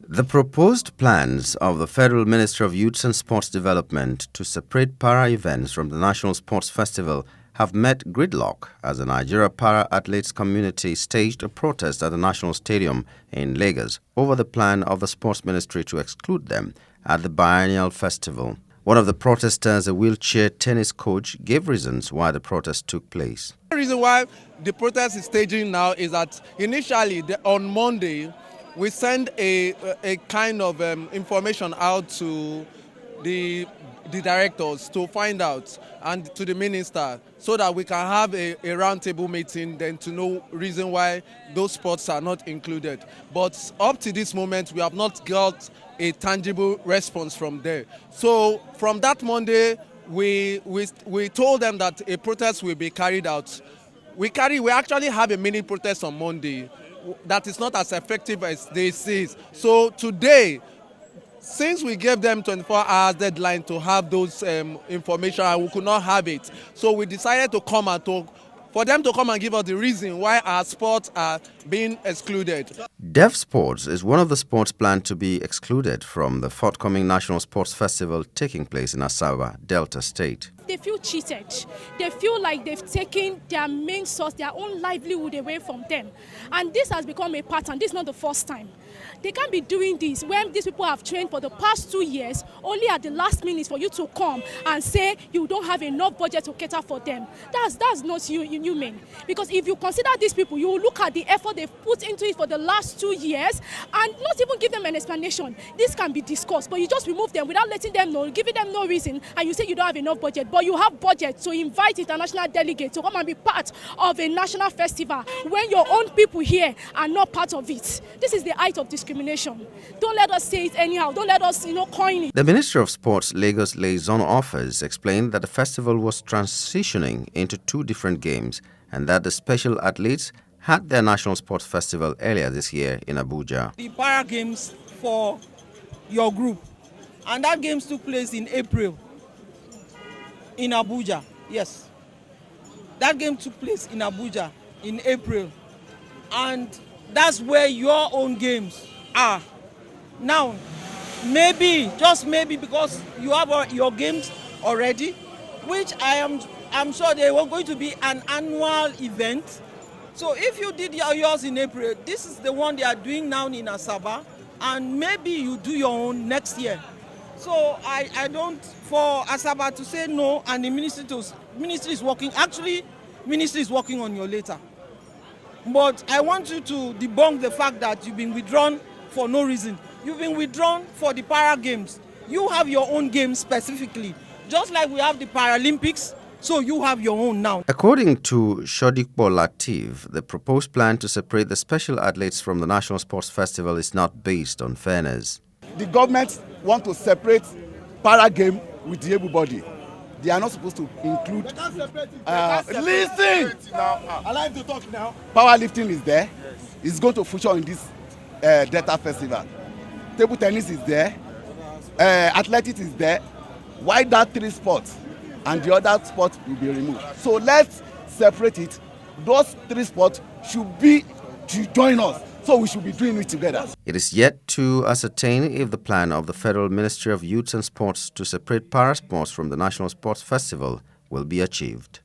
The proposed plans of the Federal Ministry of Youth and Sports Development to separate para events from the National Sports Festival have met gridlock as the Nigeria para-athletes community staged a protest at the National Stadium in Lagos over the plan of the Sports Ministry to exclude them at the biennial festival. One of the protesters, a wheelchair tennis coach, gave reasons why the protest took place. The reason why the protest is staging now is that initially on Monday, we send a kind of information out to the directors to find out, and to the minister, so that we can have a roundtable meeting then to know reason why those sports are not included. But up to this moment, we have not got a tangible response from there. So from that Monday, we told them that a protest will be carried out. We actually have a mini protest on Monday that is not as effective as they say. So today, since we gave them 24 hours deadline to have those information, and we could not have it, so we decided to come and talk, for them to come and give us the reason why our sports are being excluded. Deaf sports is one of the sports planned to be excluded from the forthcoming National Sports Festival taking place in Asaba, Delta State. They feel cheated. They feel like they've taken their main source, their own livelihood away from them. And this has become a pattern. This is not the first time. They can't be doing this when these people have trained for the past 2 years, only at the last minute for you to come and say you don't have enough budget to cater for them. That's not human. Because if you consider these people, you will look at the effort they've put into it for the last 2 years and not even give them an explanation. This can be discussed, but you just remove them without letting them know, giving them no reason, and you say you don't have enough budget. But you have budget to invite international delegates to come and be part of a national festival when your own people here are not part of it. This is the height of discrimination. Don't let us say it anyhow. Don't let us, coin it. The Ministry of Sports Lagos Liason Officer explained that the festival was transitioning into 2 different games and that the special athletes had their National Sports Festival earlier this year in Abuja. The para games for your group, and that games took place in April in Abuja. Yes, that game took place in Abuja in April, and that's where your own games are. Now, maybe, just maybe, because you have your games already, which I'm sure they were going to be an annual event. So if you did yours in April, this is the one they are doing now in Asaba, and maybe you do your own next year. So I don't, for Asaba to say no, and the ministry is working, actually, ministry is working on your letter. But I want you to debunk the fact that you've been withdrawn for no reason. You've been withdrawn for the para games. You have your own games specifically, just like we have the Paralympics. So you have your own now. According to Shodikbo Latif, the proposed plan to separate the special athletes from the National Sports Festival is not based on fairness. The government want to separate para game with the able body. They are not supposed to include. Listen! I like to talk now. Powerlifting is there. It's going to feature in this Delta Festival. Table tennis is there. Athletics is there. Why that 3 sports? And the other sports will be removed. So let's separate it. Those 3 sports should join us. So we should be doing it together. It is yet to ascertain if the plan of the Federal Ministry of Youth and Sports to separate para sports from the National Sports Festival will be achieved.